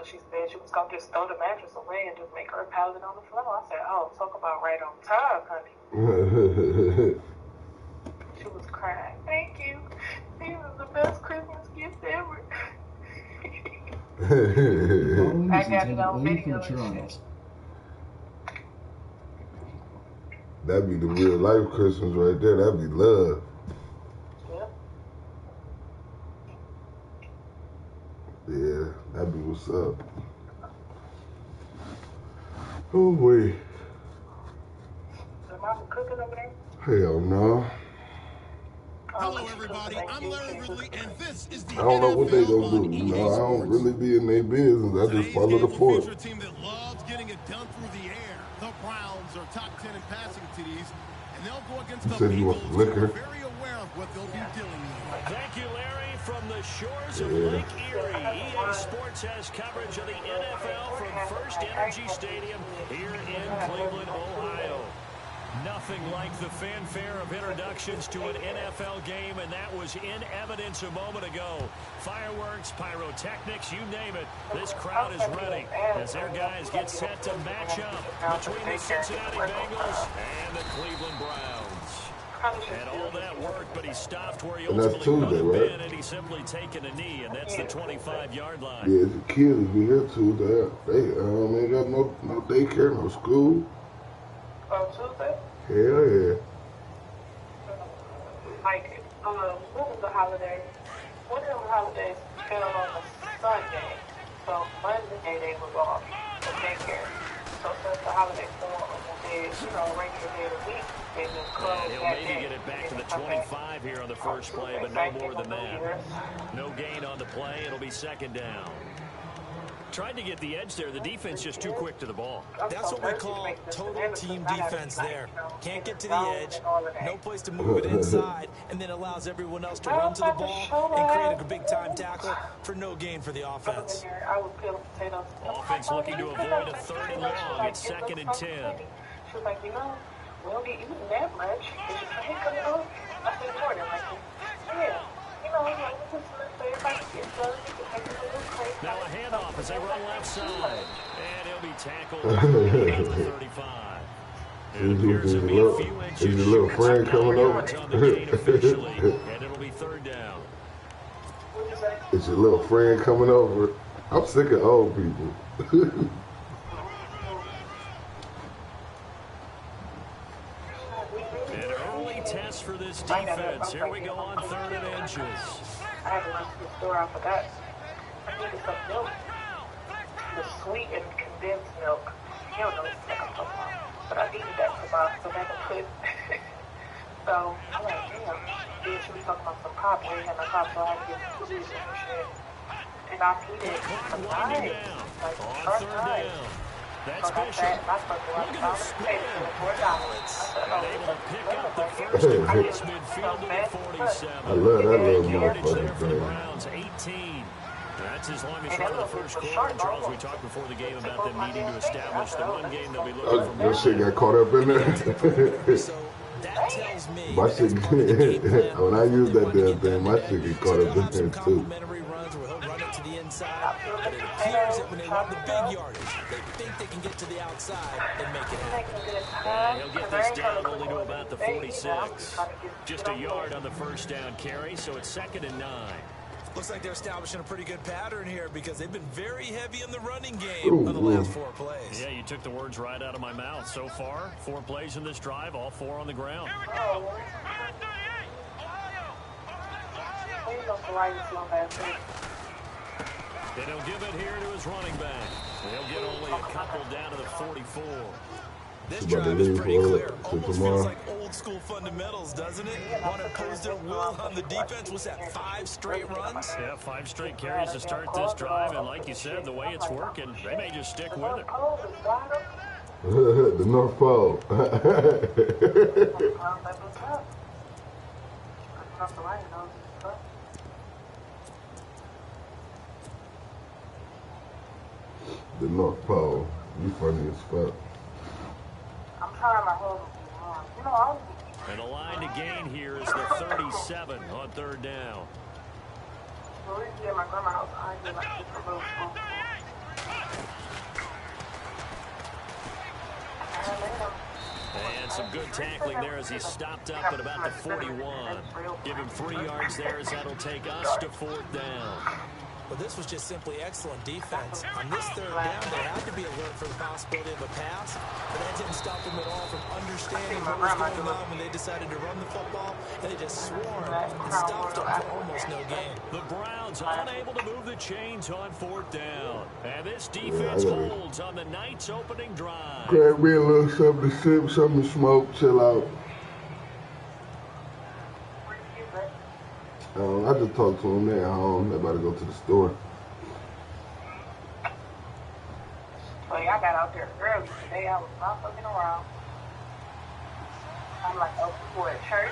she said she was going to just throw the mattress away and just make her pallet on the floor. I said, oh, talk about right on time, honey. She was crying. Thank you. This is the best Christmas gift ever. I got it on video and shit. That'd be the real life Christmas right there. That'd be love. Yep. Yeah, that'd be what's up. Oh, wait. Is Mama cooking over there? Hell no. Hello, everybody. I'm Larry Ridley, and this is the I don't know what they gonna do. You know, I don't really be in their business. I just follow the force. A team that loves getting it done through the air. The Browns are top 10 in passing TDs, and they'll go against the Eagles, who are very aware of what they'll be dealing with. Thank you, Larry. From the shores of Lake Erie, EA Sports has coverage of the NFL from First Energy Stadium here in Cleveland, Ohio. Nothing like the fanfare of introductions to an NFL game, and that was in evidence a moment ago. Fireworks, pyrotechnics, you name it. This crowd is ready as their guys get set to match up between the Cincinnati Bengals and the Cleveland Browns. And all that work, but he stopped where he ultimately could have been, and he's simply taken a knee, and that's the 25-yard line. Yeah, the kids be here Tuesday. They ain't got no daycare, no school. Oh, Tuesday? Hell yeah. Like, what was the holiday? One of the holidays fell on a Sunday, so Monday they was off for daycare. So since the holiday fell on the day, regular day of the week, they just closed he'll maybe get it back to the 25 here on the first play, but no more than that. No gain on the play. It'll be second down. Tried to get the edge there. The defense just too quick to the ball. That's what we call total team defense there. Can't get to the edge, no place to move it inside, and then allows everyone else to run to the ball and create a big-time tackle for no gain for the offense. Offense looking to avoid a 3rd and long. It's 2nd and 10. She was like, we don't be eating that much. Did you think of it? I said, Jordan, yeah. Now a handoff as they run left side. And he'll be tackled at the 35. Is your little friend coming over? And it'll be 3rd down. Is your little friend coming over? I'm sick of old people. An early test for this defense. Here we go on 3rd and inches. I had to run to the store. I forgot. I needed some milk. The sweet and condensed milk. You don't know what I'm talking about. But I needed that for my banana pudding. So I'm like, damn. Then she was talking about some pop. We ain't had no pop, so I had to get some juice and shit. And I needed some knives. Like sharp knives. That's Bishop. Look at the spin. Able to pick up the first across midfield to the 47. I love that little motherfucker for the thing. Browns, 18. That's his longest run of the first quarter. And Charles, we talked before the game about them needing to establish the run game they'll be looking for. That shit got caught up in there. That tells me my shit, when I use that damn thing, my shit get caught up in there too. To the inside, but it appears that when they run the big yardage, they think they can get to the outside and make it happen. He'll get this down only to about the 46. Just a yard on the first down carry, so it's 2nd and 9. Looks like they're establishing a pretty good pattern here because they've been very heavy in the running game on the last 4 plays. Yeah, you took the words right out of my mouth. So far, 4 plays in this drive, all 4 on the ground. And he'll give it here to his running back. He'll get only a couple down to the 44. This drive is pretty clear. Almost feels like old school fundamentals, doesn't it? Want to impose their will on the defense. Was that 5 straight runs? Yeah, 5 straight carries to start this drive. And like you said, the way it's working, they may just stick with it. The North Pole. The North Pole. You funny as fuck. I'm trying my whole And the line to gain here is the 37 on 3rd down. some good tackling there as he stopped up at about the 41. Give him 3 yards there as that'll take us to 4th down. But this was just simply excellent defense. On this 3rd down, they had to be alert for the possibility of a pass, but that didn't stop them at all from understanding what was going on when they decided to run the football, and they just swarmed and stopped them for almost no gain. The Browns unable to move the chains on 4th down. And this defense holds on the Knights' opening drive. Grab me a little something to sip, something to smoke, chill out. I just talked to him there at home. They're about to go to the store. Well, y'all got out there early today. I was not fucking around. I'm like, oh, people at church.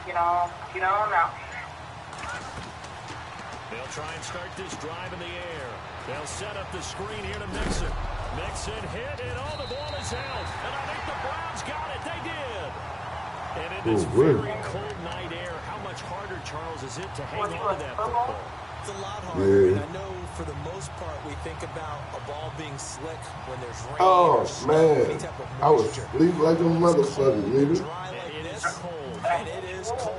Get on out. They'll try and start this drive in the air. They'll set up the screen here to Mixon. Mixon hit, and all the ball is out. And I think the Browns got it. They did. And in this very cold night air, how much harder, Charles, is it to hang on to that football? It's a lot harder. And I know for the most part we think about a ball being slick when there's rain. Oh, or snow, any type of I was moisture. sleep like a motherfucker, nigga. Dry like It is this, cold. and it is cold.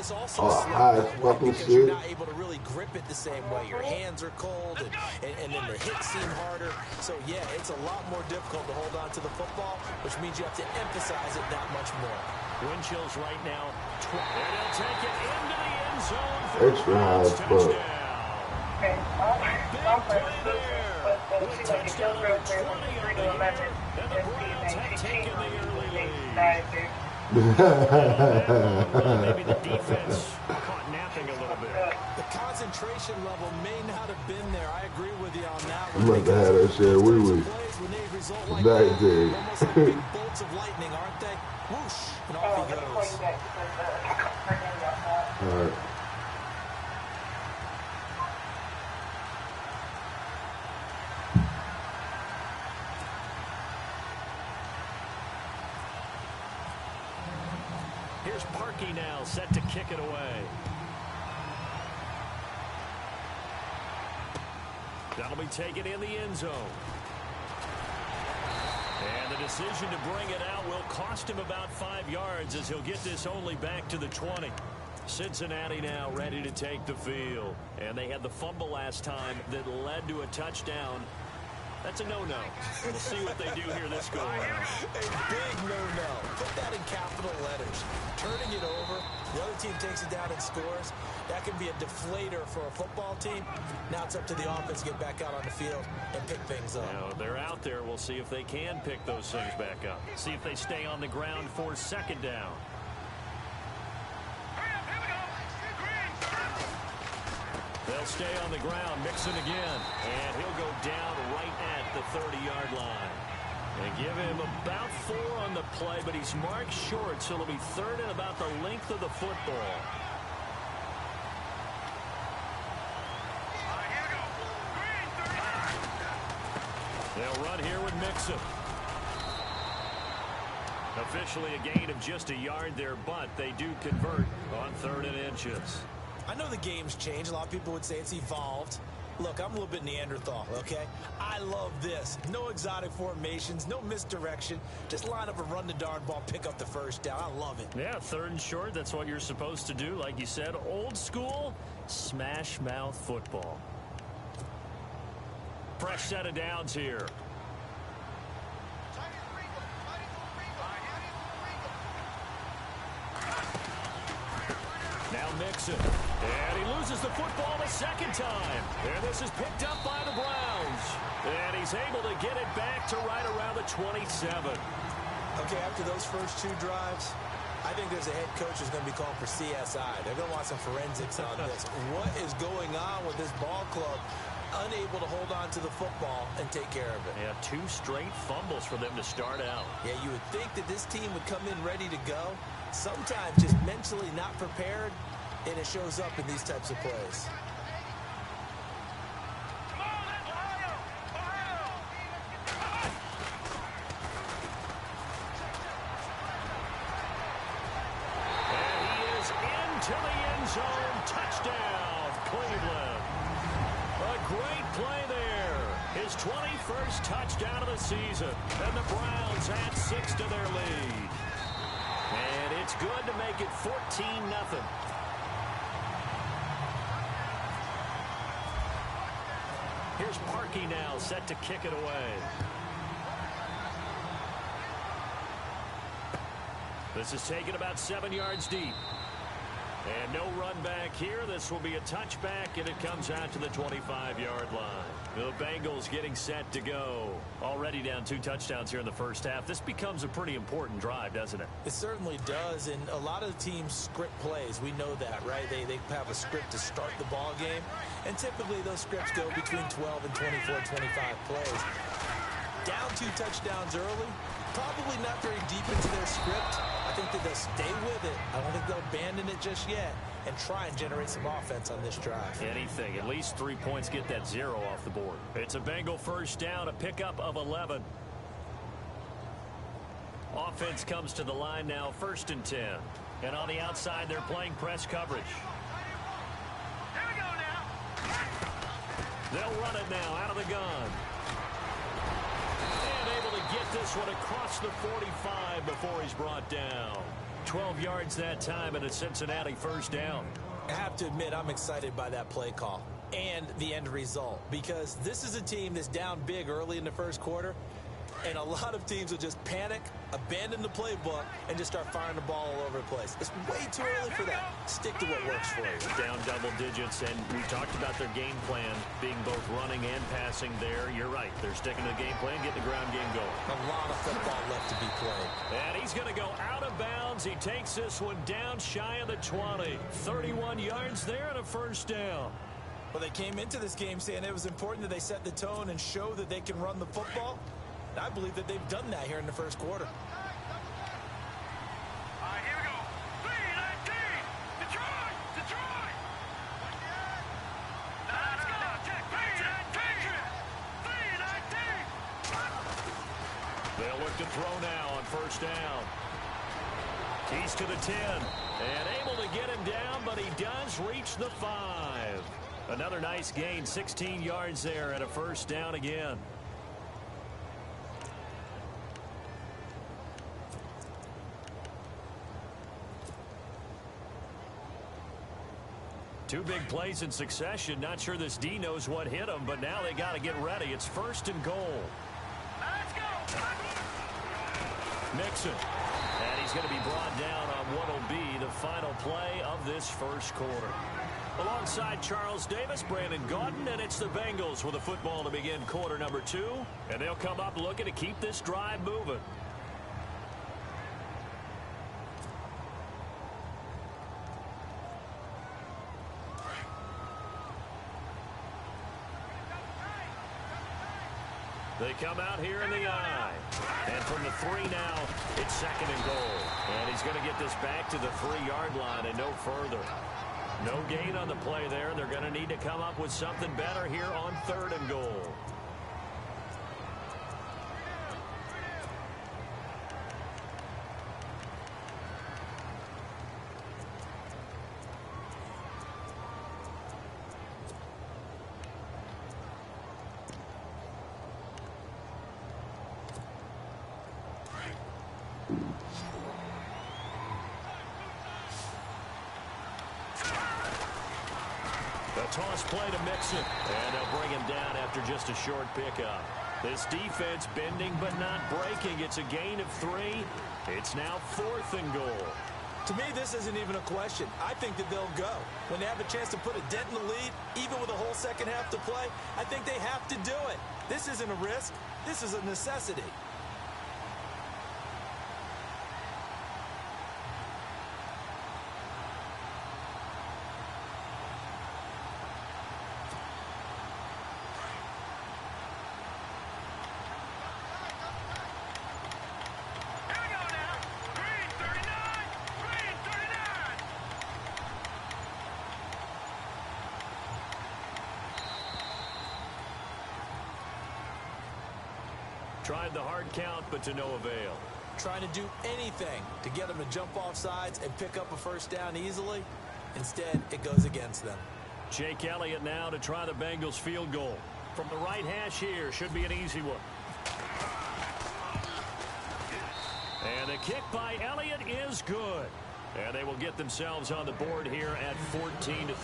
It's also high slow fucking because shit. you're not able to really grip it the same way. Your hands are cold, and then the hits seem harder. So, yeah, it's a lot more difficult to hold on to the football, which means you have to emphasize it that much more. Wind chills right now. And he'll take it into the end zone for Extra high as fuck. Okay. Big play there. With touchdown number 20 on the year. And the Browns have taken the early lead. Maybe the defense caught napping a little bit. The concentration level may not have been there. I agree with you on that You one. must have had that shit wee-wee. When they result like That that, day. almost like big bolts of lightning, aren't they? Whoosh, and off he goes. All right. Here's Parkey now, set to kick it away. That'll be taken in the end zone. And the decision to bring it out will cost him about 5 yards as he'll get this only back to the 20. Cincinnati now ready to take the field. And they had the fumble last time that led to a touchdown. That's a no-no. We'll see what they do here this go around. A big no-no. Put that in capital letters. Turning it over, the other team takes it down and scores. That can be a deflator for a football team. Now it's up to the offense to get back out on the field and pick things up. Now, they're out there. We'll see if they can pick those things back up. See if they stay on the ground for 2nd down. They'll stay on the ground. Mixon again. And he'll go down right at the 30-yard line. They give him about 4 on the play, but he's marked short, so it'll be 3rd and about the length of the football. They'll run here with Mixon. Officially a gain of just a yard there, but they do convert on 3rd and inches. I know the game's changed. A lot of people would say it's evolved. Look, I'm a little bit Neanderthal, okay? I love this. No exotic formations, no misdirection. Just line up and run the darn ball, pick up the 1st down. I love it. Yeah, 3rd and short, that's what you're supposed to do. Like you said, old school, smash mouth football. Fresh set of downs here. Now Mixon. And he loses the football a 2nd time. And this is picked up by the Browns. And he's able to get it back to right around the 27. Okay, after those first 2 drives, I think there's a head coach who's going to be called for CSI. They're going to want some forensics on this. What is going on with this ball club? Unable to hold on to the football and take care of it. Yeah, 2 straight fumbles for them to start out. Yeah, you would think that this team would come in ready to go. Sometimes just mentally not prepared, and it shows up in these types of plays. And he is into the end zone. Touchdown, Cleveland. A great play there. His his 21st touchdown of the season. And the Browns add 6 to their lead. And it's good to make it 14-0. Here's Parkey now, set to kick it away. This is taken about 7 yards deep. And no run back here. This will be a touchback, and it comes out to the 25-yard line. The Bengals getting set to go. Already down 2 touchdowns here in the first half. This becomes a pretty important drive, doesn't it? It certainly does, and a lot of the teams script plays. We know that, right? They have a script to start the ball game, and typically those scripts go between 12 and 24, 25 plays. Down 2 touchdowns early, probably not very deep into their script. I think that they'll stay with it. I don't think they'll abandon it just yet and try and generate some offense on this drive. Anything. At least 3 points, get that 0 off the board. It's a Bengal first down, a pickup of 11. Offense comes to the line now, 1st and 10. And on the outside, they're playing press coverage. Here we go now. They'll run it now out of the gun. Get this one across the 45 before he's brought down. 12 yards that time and a Cincinnati first down. I have to admit, I'm excited by that play call and the end result, because this is a team that's down big early in the first quarter, and a lot of teams will just panic, abandon the playbook, and just start firing the ball all over the place. It's way too early for that. Stick to what works for you. Down double digits, and we talked about their game plan being both running and passing there. You're right. They're sticking to the game plan, getting the ground game going. A lot of football left to be played. And he's going to go out of bounds. He takes this one down shy of the 20. 31 yards there and a first down. Well, they came into this game saying it was important that they set the tone and show that they can run the football. I believe that they've done that here in the first quarter. All right, here we go. 3-19. Detroit! Detroit! Let's go. Check. 3-19. They'll look to throw now on first down. He's to the 10. And able to get him down, but he does reach the 5. Another nice gain, 16 yards there and a first down again. Two big plays in succession. Not sure this D knows what hit him, but now they got to get ready. It's 1st and goal. Let's go. Mixon. And he's going to be brought down on what will be the final play of this first quarter. Alongside Charles Davis, Brandon Gaudin, and it's the Bengals with the football to begin quarter number 2. And they'll come up looking to keep this drive moving. They come out here in the I. And from the 3 now, it's 2nd and goal. And he's going to get this back to the 3-yard line and no further. No gain on the play there. They're going to need to come up with something better here on 3rd and goal. Toss play to Mixon, and they'll bring him down after just a short pickup. This defense bending but not breaking. It's a gain of 3. It's now 4th and goal. To me, this isn't even a question. I think that they'll go. When they have a chance to put a dent in the lead, even with a whole second half to play, I think they have to do it. This isn't a risk. This is a necessity. Tried the hard count, but to no avail. Trying to do anything to get them to jump off sides and pick up a first down easily. Instead, it goes against them. Jake Elliott now to try the Bengals field goal. From the right hash here, should be an easy one. And the kick by Elliott is good. And they will get themselves on the board here at 14-3.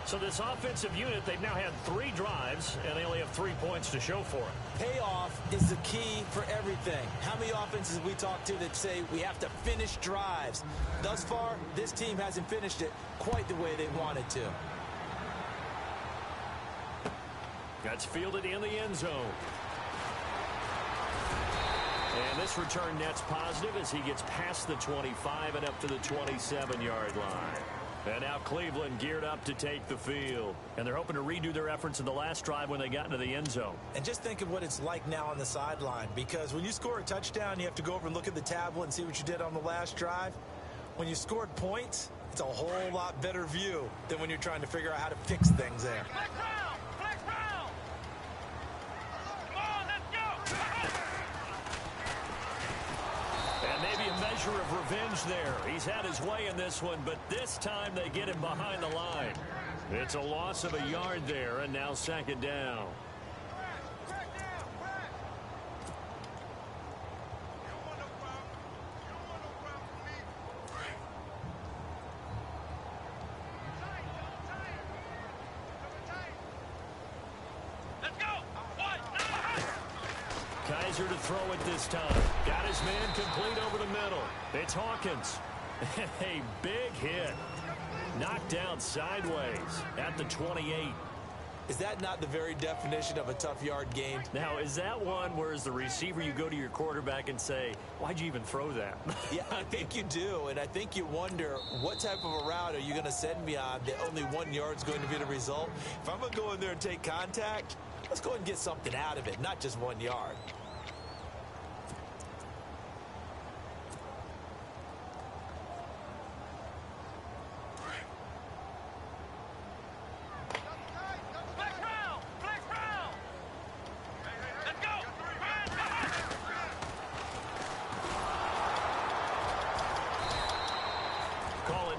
So this offensive unit, they've now had 3 drives, and they only have 3 points to show for it. Payoff is the key for everything. How many offenses we talk to that say we have to finish drives? Thus far, this team hasn't finished it quite the way they wanted to. That's fielded in the end zone. And this return net's positive as he gets past the 25 and up to the 27-yard line. And now Cleveland geared up to take the field. And they're hoping to redo their efforts in the last drive when they got into the end zone. And just think of what it's like now on the sideline. Because when you score a touchdown, you have to go over and look at the tablet and see what you did on the last drive. When you scored points, it's a whole lot better view than when you're trying to figure out how to fix things there. Of revenge there. He's had his way in this one, but this time they get him behind the line. It's a loss of a yard there, and now 2nd down. Kaiser to throw it this time. Got his man complete over the middle. It's Hawkins. A big hit. Knocked down sideways at the 28. Is that not the very definition of a tough yard game? Now, is that one where as the receiver you go to your quarterback and say, why'd you even throw that? Yeah, I think you do. And I think you wonder, what type of a route are you going to send me on that only 1 yard's going to be the result? If I'm going to go in there and take contact, let's go ahead and get something out of it, not just 1 yard.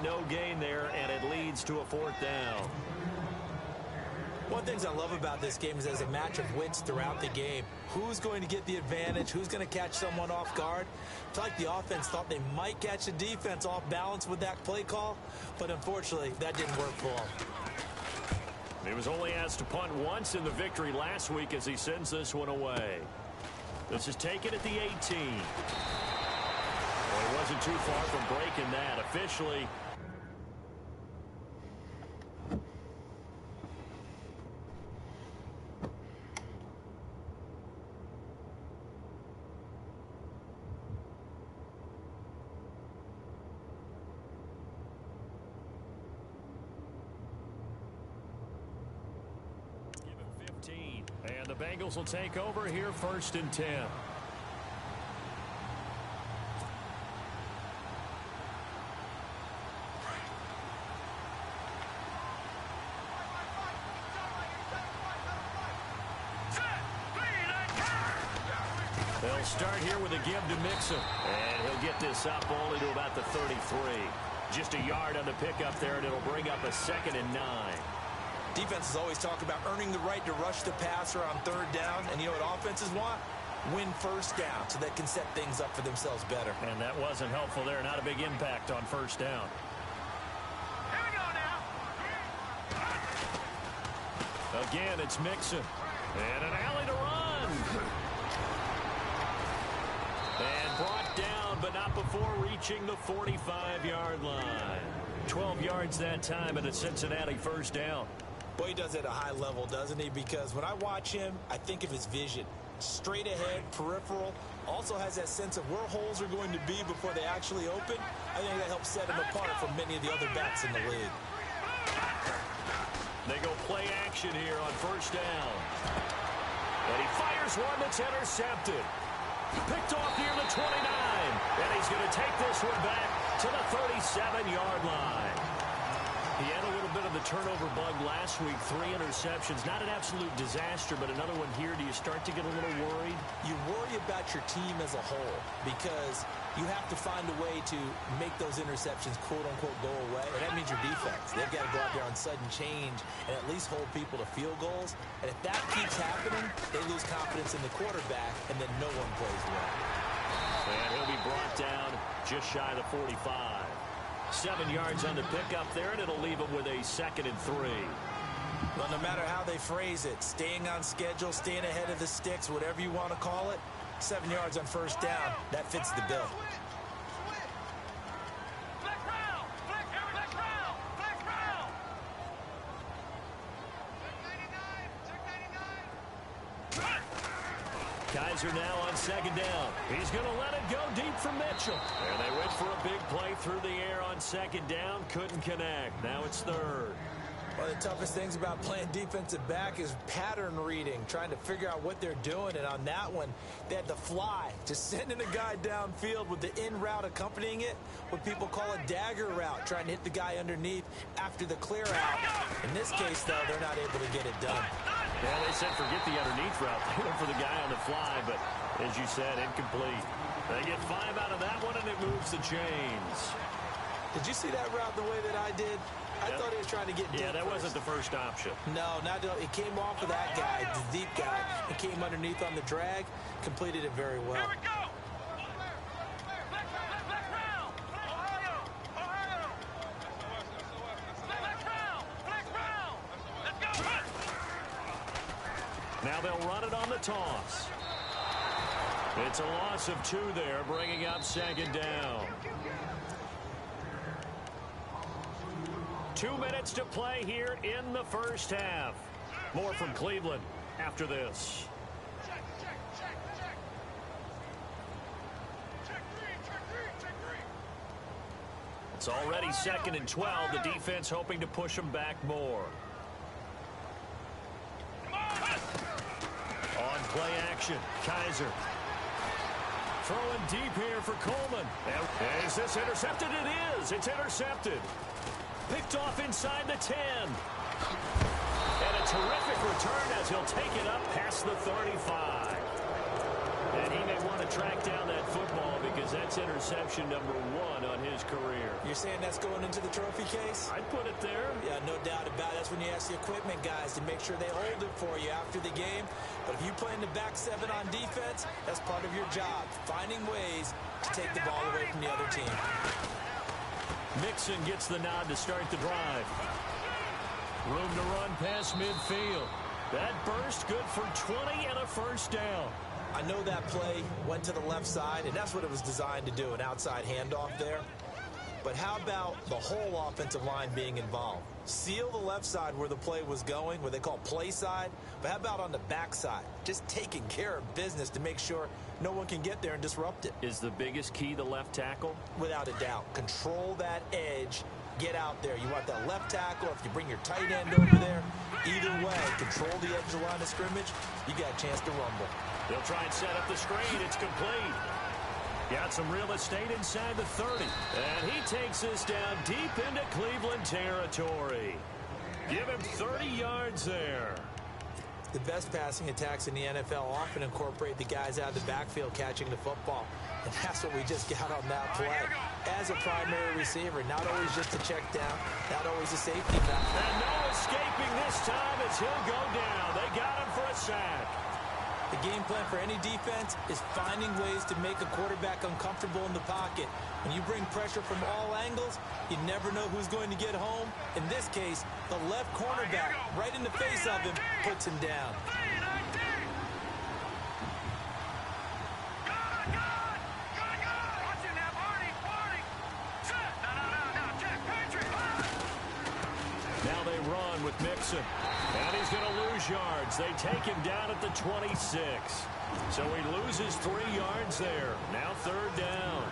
No gain there, and it leads to a 4th down. One of the things I love about this game is there's a match of wits throughout the game. Who's going to get the advantage? Who's going to catch someone off guard? I feel like the offense thought they might catch the defense off balance with that play call, but unfortunately, that didn't work for them. He was only asked to punt once in the victory last week as he sends this one away. This is taken at the 18. Well, he wasn't too far from breaking that. Officially, and the Bengals will take over here 1st and 10. They'll start here with a give to Mixon. And he'll get this up only to about the 33. Just a yard on the pickup there, and it'll bring up a 2nd and 9. Defenses always talk about earning the right to rush the passer on 3rd down. And you know what offenses want? Win 1st down so they can set things up for themselves better. And that wasn't helpful there. Not a big impact on 1st down. Here we go now. Again, it's Mixon. And an alley to run. And brought down, but not before reaching the 45-yard line. 12 yards that time, and a Cincinnati 1st down. Boy, he does it at a high level, doesn't he? Because when I watch him, I think of his vision. Straight ahead, peripheral. Also has that sense of where holes are going to be before they actually open. I think that helps set him apart from many of the other backs in the league. They go play action here on 1st down. And he fires one that's intercepted. Picked off near the 29. And he's going to take this one back to the 37-yard line. He had a little little bit of the turnover bug last week. 3 interceptions. Not an absolute disaster, but another one here. Do you start to get a little worried? You worry about your team as a whole because you have to find a way to make those interceptions, quote-unquote, go away. And that means your defense. They've got to go out there on sudden change and at least hold people to field goals. And if that keeps happening, they lose confidence in the quarterback, and then no one plays well. And he'll be brought down just shy of the 45. 7 yards on the pickup there, and it'll leave him with a 2nd and 3. Well, no matter how they phrase it, staying on schedule, staying ahead of the sticks, whatever you want to call it, 7 yards on first down, that fits the bill. Kaiser now on 2nd down. He's going to let it go deep for Mitchell. And they went for a big play through the air on 2nd down. Couldn't connect. Now it's 3rd. One of the toughest things about playing defensive back is pattern reading, trying to figure out what they're doing. And on that one, they had to fly, just sending a guy downfield with the in route accompanying it, what people call a dagger route, trying to hit the guy underneath after the clear out. In this case, though, they're not able to get it done. Yeah, they said forget the underneath route. They went for the guy on the fly, but as you said, incomplete. They get 5 out of that one, and it moves the chains. Did you see that route the way that I did? I thought he was trying to get deep. Yeah, that wasn't the first option. No, not it came off of that guy, the deep guy. It came underneath on the drag, completed it very well. Here we go. Now they'll run it on the toss. It's a loss of 2 there, bringing up 2nd down. 2 minutes to play here in the first half. More from Cleveland after this. It's already 2nd and 12. The defense hoping to push them back more. On play action, Kaiser. Throwing deep here for Coleman. Is this intercepted? It is. It's intercepted. Picked off inside the 10. And a terrific return as he'll take it up past the 35. And he may want to track down that football because that's interception number 1 on his career. You're saying that's going into the trophy case? I'd put it there. Yeah, no doubt about it. That's when you ask the equipment guys to make sure they hold it for you after the game. But if you play in the back 7 on defense, that's part of your job, finding ways to take the ball away from the other team. Mixon gets the nod to start the drive. Room to run past midfield. That burst good for 20 and a first down. I know that play went to the left side, and that's what it was designed to do, an outside handoff there. But how about the whole offensive line being involved? Seal the left side where the play was going, where they call play side. But how about on the back side? Just taking care of business to make sure no one can get there and disrupt it. Is the biggest key the left tackle? Without a doubt. Control that edge. Get out there. You want that left tackle. If you bring your tight end over there, either way, control the edge of the line of scrimmage, you got a chance to rumble. They'll try and set up the screen. It's complete. Got some real estate inside the 30. And he takes this down deep into Cleveland territory. Give him 30 yards there. The best passing attacks in the NFL often incorporate the guys out of the backfield catching the football. And that's what we just got on that play. As a primary receiver, not always just a check down, not always a safety valve. And no escaping this time as he'll go down. They got him for a sack. The game plan for any defense is finding ways to make a quarterback uncomfortable in the pocket. When you bring pressure from all angles, you never know who's going to get home. In this case, the left cornerback, right in the face of him, puts him down. Now they run with Mixon. And he's going to lose yards. They take him down at the 26. So he loses 3 yards there. Now 3rd down.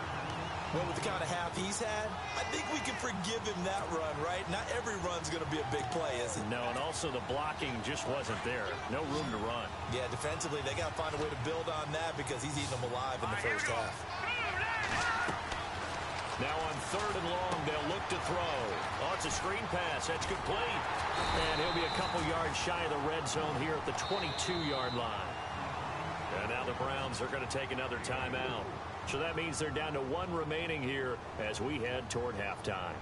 Well, with the kind of half he's had, I think we can forgive him that run, right? Not every run's going to be a big play, is it? No, and also the blocking just wasn't there. No room to run. Yeah, defensively, they got to find a way to build on that because he's eating them alive in the first half. Now on 3rd and long, they'll look to throw. Oh, it's a screen pass. That's complete. And he'll be a couple yards shy of the red zone here at the 22-yard line. And now the Browns are going to take another timeout. So that means they're down to 1 remaining here as we head toward halftime.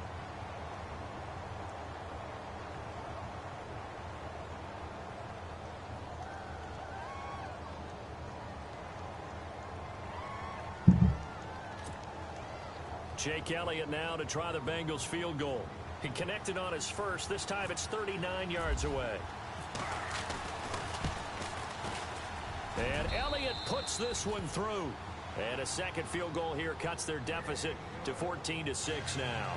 Jake Elliott now to try the Bengals field goal. He connected on his first. This time it's 39 yards away. And Elliott puts this one through. And a second field goal here cuts their deficit to 14-6 now.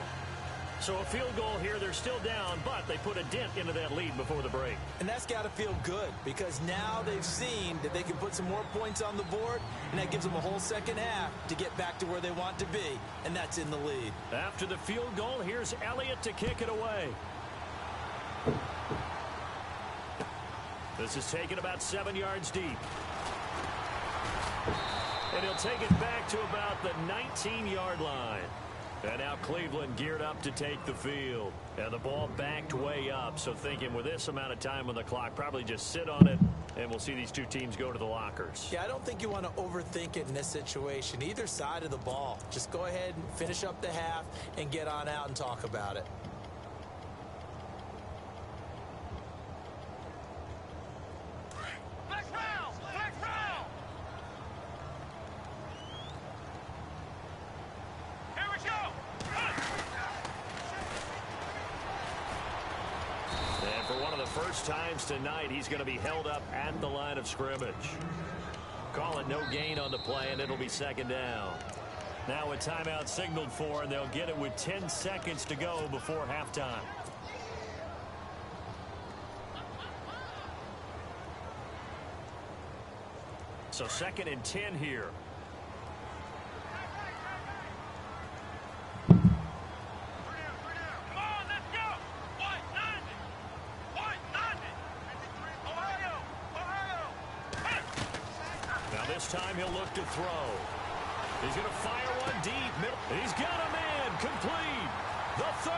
So a field goal here, they're still down, but they put a dent into that lead before the break. And that's got to feel good because now they've seen that they can put some more points on the board, and that gives them a whole second half to get back to where they want to be, and that's in the lead. After the field goal, here's Elliott to kick it away. This is taken about 7 yards deep. And he'll take it back to about the 19-yard line. And now Cleveland geared up to take the field. And the ball backed way up. So thinking with this amount of time on the clock, probably just sit on it. And we'll see these two teams go to the lockers. Yeah, I don't think you want to overthink it in this situation. Either side of the ball. Just go ahead and finish up the half and get on out and talk about it. First times tonight, he's going to be held up at the line of scrimmage. Call it no gain on the play, and it'll be second down. Now a timeout signaled for, and they'll get it with 10 seconds to go before halftime. So 2nd and 10 here. This time he'll look to throw. He's going to fire one deep. He's got a man complete. The 30,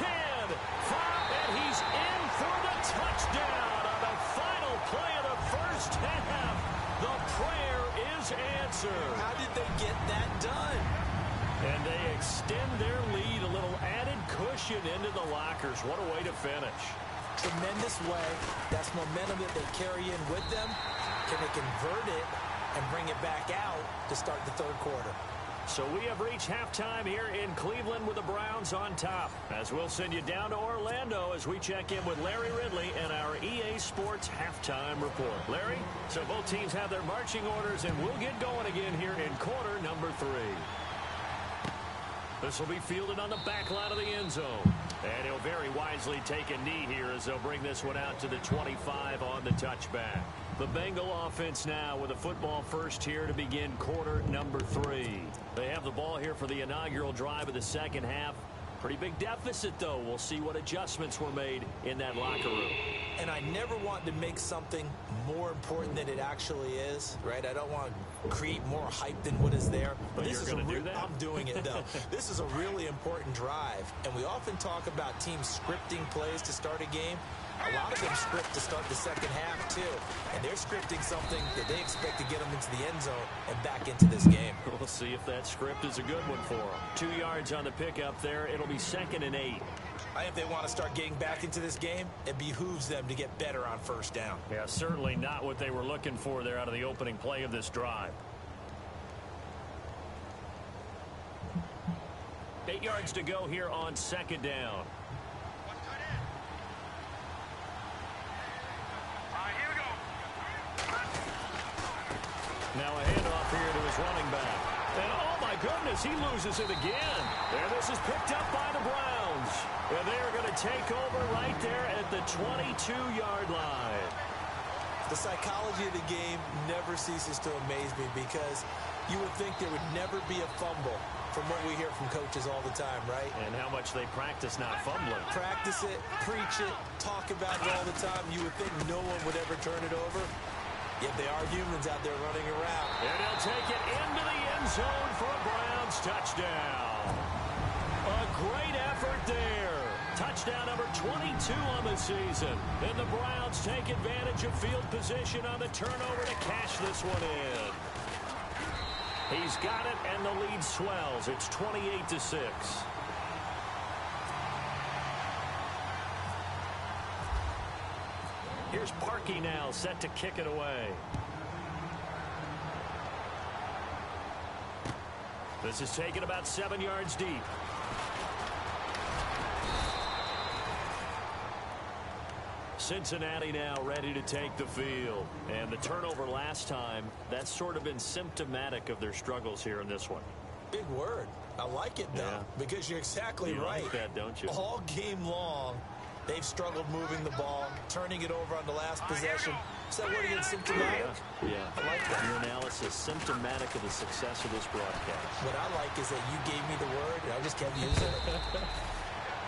10, 5, and he's in for the touchdown on the final play of the first half. The prayer is answered. How did they get that done? And they extend their lead, a little added cushion into the lockers. What a way to finish. Tremendous way. That's momentum that they carry in with them. Can they convert it and bring it back out to start the 3rd quarter? So we have reached halftime here in Cleveland with the Browns on top. As we'll send you down to Orlando as we check in with Larry Ridley and our EA Sports halftime report. Larry, so both teams have their marching orders, and we'll get going again here in quarter number 3. This will be fielded on the back line of the end zone. And he'll very wisely take a knee here as they'll bring this one out to the 25 on the touchback. The Bengal offense now with a football first here to begin quarter number 3. They have the ball here for the inaugural drive of the second half. Pretty big deficit, though. We'll see what adjustments were made in that locker room. And I never want to make something more important than it actually is, right? I don't want to create more hype than what is there. But you're going to do that? I'm doing it, though. This is a really important drive, and we often talk about teams scripting plays to start a game. A lot of them script to start the second half, too. And they're scripting something that they expect to get them into the end zone and back into this game. We'll see if that script is a good one for them. 2 yards on the pickup there. It'll be 2nd and 8. I think if they want to start getting back into this game, it behooves them to get better on first down. Yeah, certainly not what they were looking for there out of the opening play of this drive. 8 yards to go here on 2nd down. Now a handoff here to his running back. And oh my goodness, he loses it again. And this is picked up by the Browns. And they're going to take over right there at the 22-yard line. The psychology of the game never ceases to amaze me because you would think there would never be a fumble from what we hear from coaches all the time, right? And how much they practice not fumbling. Practice it, preach it, talk about it all the time. You would think no one would ever turn it over. Yet they are humans out there running around. And he'll take it into the end zone for a Browns touchdown. A great effort there. Touchdown number 22 on the season. And the Browns take advantage of field position on the turnover to cash this one in. He's got it, and the lead swells. It's 28-6. Here's Parkey now, set to kick it away. This is taken about 7 yards deep. Cincinnati now ready to take the field. And the turnover last time, that's sort of been symptomatic of their struggles here in this one. Big word. I like it, though, because you're exactly right. Like that, don't you? All game long, they've struggled moving the ball, turning it over on the last possession. Is that word again, symptomatic? Yeah. I like that. Your analysis, symptomatic of the success of this broadcast. What I like is that you gave me the word, and I just kept using it.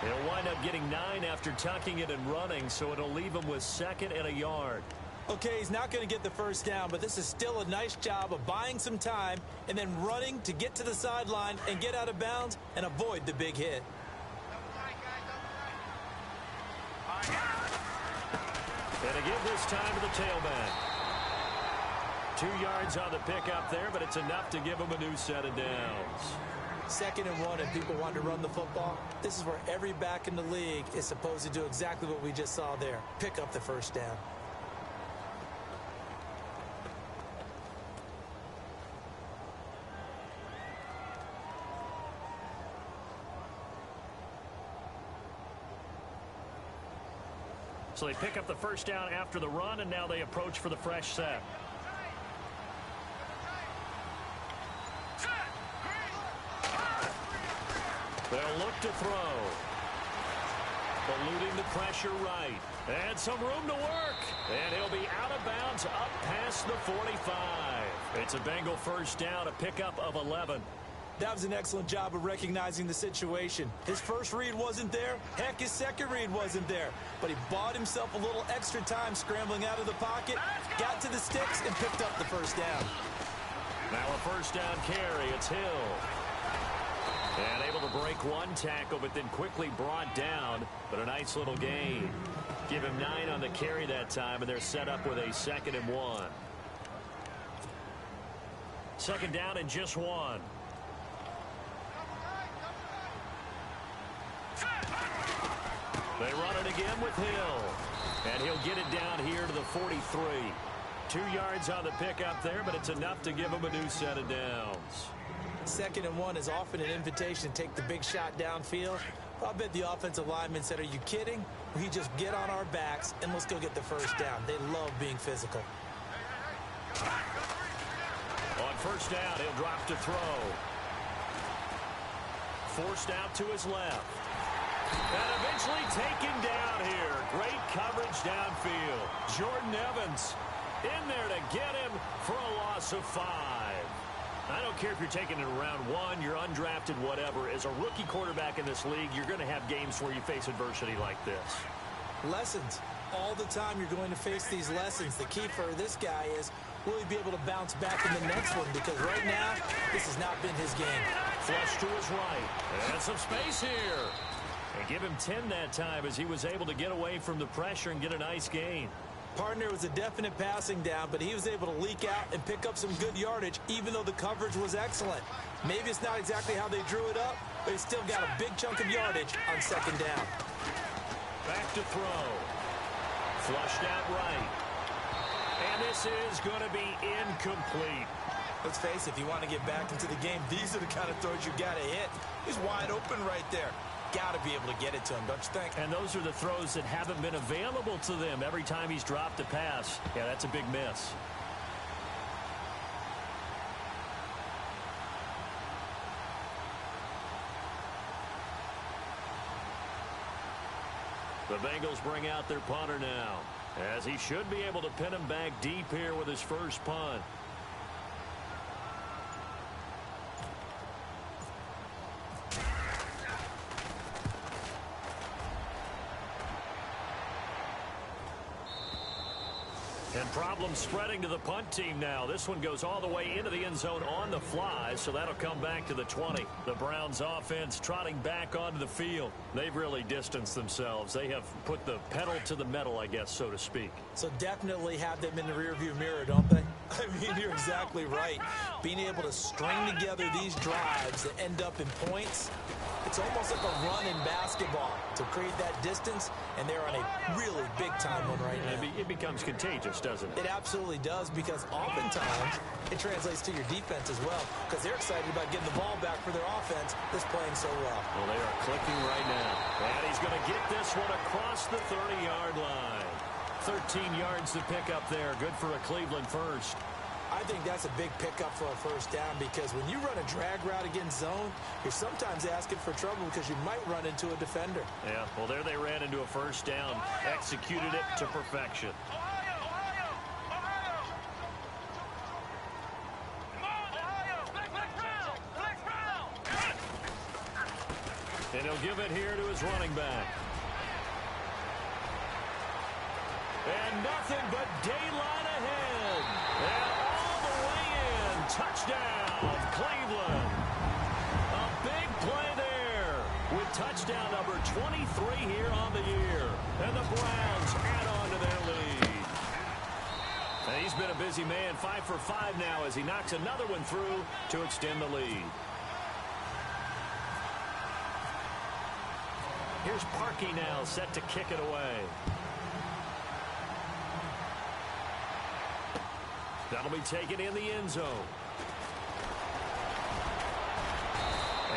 He'll wind up getting 9 after tucking it and running, so it'll leave him with 2nd and a yard. Okay, he's not going to get the first down, but this is still a nice job of buying some time and then running to get to the sideline and get out of bounds and avoid the big hit. And again this time to the tailback. 2 yards on the pickup there, but it's enough to give him a new set of downs. 2nd and 1, and people want to run the football. This is where every back in the league is supposed to do exactly what we just saw there. Pick up the first down. So they pick up the first down after the run, and now they approach for the fresh set. They'll look to throw. Eluding the pressure right. And some room to work. And he'll be out of bounds up past the 45. It's a Bengal first down, a pickup of 11. That was an excellent job of recognizing the situation. His first read wasn't there. Heck, his second read wasn't there. But he bought himself a little extra time scrambling out of the pocket, got to the sticks, and picked up the first down. Now a first down carry. It's Hill. And able to break one tackle, but then quickly brought down. But a nice little gain. Give him 9 on the carry that time, and they're set up with a 2nd and 1. 2nd down and just 1. They run it again with Hill. And he'll get it down here to the 43. 2 yards on the pickup there, but it's enough to give him a new set of downs. 2nd and 1 is often an invitation to take the big shot downfield. I bet the offensive lineman said, "Are you kidding? We just get on our backs and let's go get the first down." They love being physical. On first down, he'll drop to throw. Forced out to his left. And eventually taken down here. Great coverage downfield. Jordan Evans in there to get him for a loss of 5. I don't care if you're taking it in round 1, you're undrafted, whatever. As a rookie quarterback in this league, you're going to have games where you face adversity like this. Lessons. All the time you're going to face these lessons. The key for this guy is, will he be able to bounce back in the next one? Because right now, this has not been his game. Flush to his right. And some space here. And give him 10 that time as he was able to get away from the pressure and get a nice gain. Partner was a definite passing down, but he was able to leak out and pick up some good yardage, even though the coverage was excellent. Maybe it's not exactly how they drew it up, but he still got a big chunk of yardage on 2nd down. Back to throw. Flushed out right. And this is going to be incomplete. Let's face it, if you want to get back into the game, these are the kind of throws you got to hit. He's wide open right there. Got to be able to get it to him, don't you think? And those are the throws that haven't been available to them every time he's dropped a pass. Yeah, that's a big miss. The Bengals bring out their punter now, as he should be able to pin him back deep here with his first punt. And problems spreading to the punt team now. This one goes all the way into the end zone on the fly, so that'll come back to the 20. The Browns offense trotting back onto the field. They've really distanced themselves. They have put the pedal to the metal, I guess, so to speak. So definitely have them in the rearview mirror, don't they? I mean, you're exactly right. Being able to string together these drives that end up in points, it's almost like a run in basketball to create that distance, and they're on a really big-time one right now. It becomes contagious, doesn't it? It absolutely does, because oftentimes it translates to your defense as well, because they're excited about getting the ball back for their offense that's playing so well. Well, they are clicking right now. And he's going to get this one across the 30-yard line. 13 yards to pick up there. Good for a Cleveland first. I think that's a big pickup for a first down, because when you run a drag route against zone, you're sometimes asking for trouble because you might run into a defender. Yeah, well, there they ran into a first down, executed it to perfection. And he'll give it here to his running back. And nothing but daylight ahead. And all the way in. Touchdown, Cleveland. A big play there with touchdown number 23 here on the year. And the Browns add on to their lead. And he's been a busy man, 5 for 5 now as he knocks another one through to extend the lead. Here's Parkey now, set to kick it away. That'll be taken in the end zone.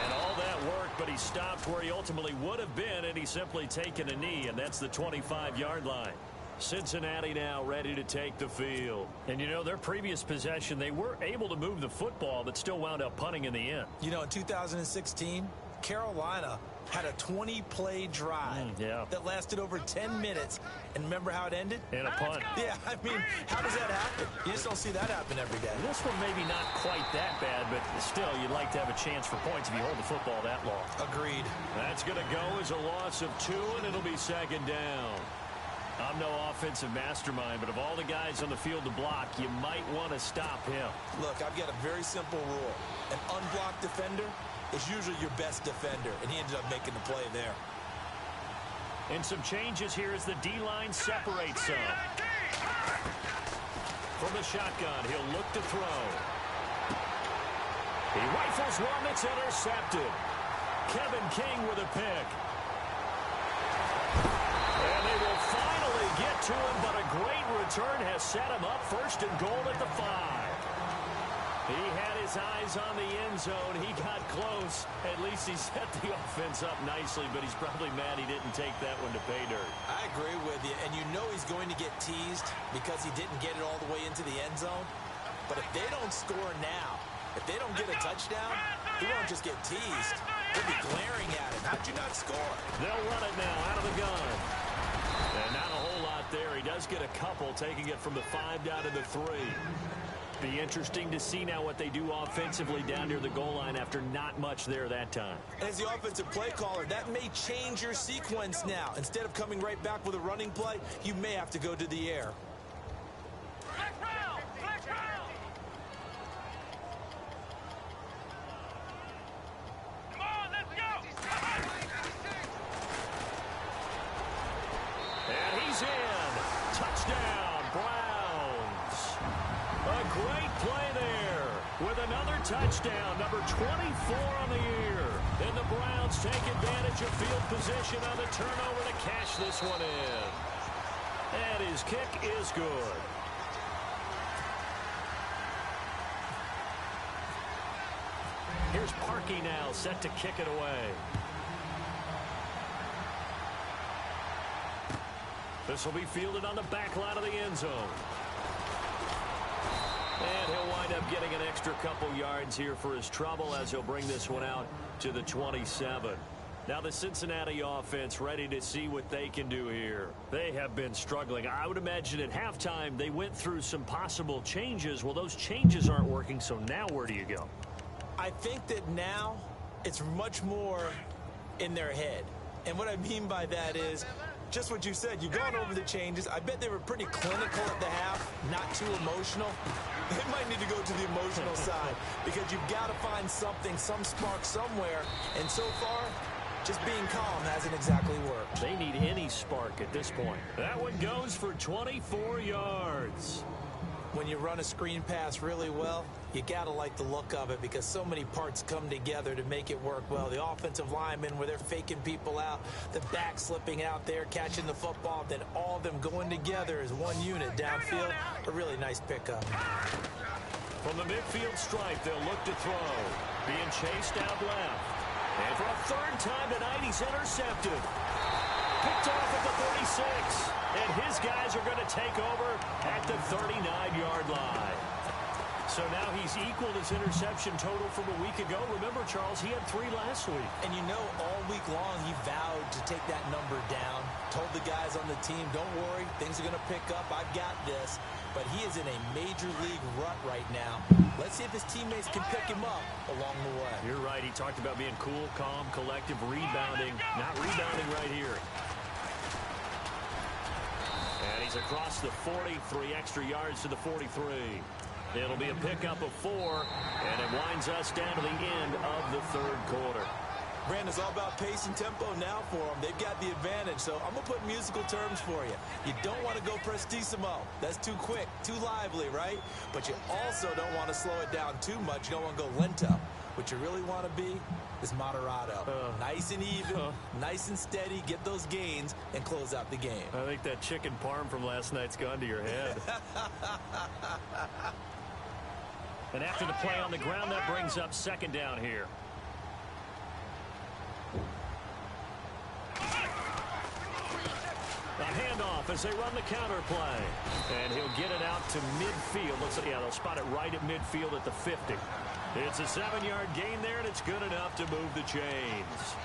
And all that work, but he stopped where he ultimately would have been, and he's simply taken a knee, and that's the 25-yard line. Cincinnati now ready to take the field. And, you know, their previous possession, they were able to move the football, but still wound up punting in the end. You know, in 2016, Carolina had a 20-play drive that lasted over 10 minutes. And remember how it ended? In a punt. Yeah, I mean, how does that happen? You just don't see that happen every day. This one maybe not quite that bad, but still, you'd like to have a chance for points if you hold the football that long. Agreed. That's going to go as a loss of 2, and it'll be second down. I'm no offensive mastermind, but of all the guys on the field to block, you might want to stop him. Look, I've got a very simple rule. An unblocked defender is usually your best defender, and he ended up making the play there. And some changes here as the D-line separates some. From the shotgun, he'll look to throw. He rifles one that's intercepted. Kevin King with a pick. And they will finally get to him, but a great return has set him up first and goal at the 5. He had his eyes on the end zone. He got close. At least he set the offense up nicely, but he's probably mad he didn't take that one to pay dirt. I agree with you, and you know he's going to get teased because he didn't get it all the way into the end zone. But if they don't score now, if they don't get a touchdown, he won't just get teased. They'll be glaring at him. How'd you not score? They'll run it now out of the gun. And not a whole lot there. He does get a couple, taking it from the 5 down to the 3. Be interesting to see now what they do offensively down near the goal line after not much there that time. As the offensive play caller, that may change your sequence now. Instead of coming right back with a running play, you may have to go to the air. Come on, let's go! And he's in. Touchdown, Browns. A great play there with another touchdown, number 24 on the year. And the Browns take advantage of field position on the turnover to cash this one in. And his kick is good. Here's Parkey now, set to kick it away. This will be fielded on the back line of the end zone. And he'll wind up getting an extra couple yards here for his trouble as he'll bring this one out to the 27. Now the Cincinnati offense ready to see what they can do here. They have been struggling. I would imagine at halftime they went through some possible changes. Well, those changes aren't working, so now where do you go? I think that now it's much more in their head. And what I mean by that is just what you said. You've gone over the changes. I bet they were pretty clinical at the half, not too emotional. They might need to go to the emotional side because you've got to find something, some spark somewhere. And so far, just being calm hasn't exactly worked. They need any spark at this point. That one goes for 24 yards. When you run a screen pass really well, you got to like the look of it because so many parts come together to make it work well. The offensive linemen, where they're faking people out, the back slipping out there, catching the football, then all of them going together as one unit downfield. A really nice pickup. From the midfield stripe, they'll look to throw. Being chased out left. And for a third time tonight, he's intercepted. Picked off at the 36. And his guys are going to take over at the 39-yard line. So now he's equaled his interception total from a week ago. Remember, Charles, he had 3 last week. And you know, all week long he vowed to take that number down. Told the guys on the team, don't worry, things are going to pick up. I've got this. But he is in a major league rut right now. Let's see if his teammates can pick him up along the way. You're right. He talked about being cool, calm, collective, rebounding. Not rebounding right here. And he's across the 40, 3 extra yards to the 43. It'll be a pickup of 4, and it winds us down to the end of the third quarter. Brandon, it's all about pace and tempo now for them. They've got the advantage, so I'm going to put musical terms for you. You don't want to go prestissimo. That's too quick, too lively, right? But you also don't want to slow it down too much. You don't want to go lento. What you really want to be is moderato. Nice and even, nice and steady, get those gains, and close out the game. I think that chicken parm from last night's gone to your head. And after the play on the ground, that brings up second down here. A handoff as they run the counter play. And he'll get it out to midfield. Looks like, yeah, they'll spot it right at midfield at the 50. It's a 7-yard gain there, and it's good enough to move the chains.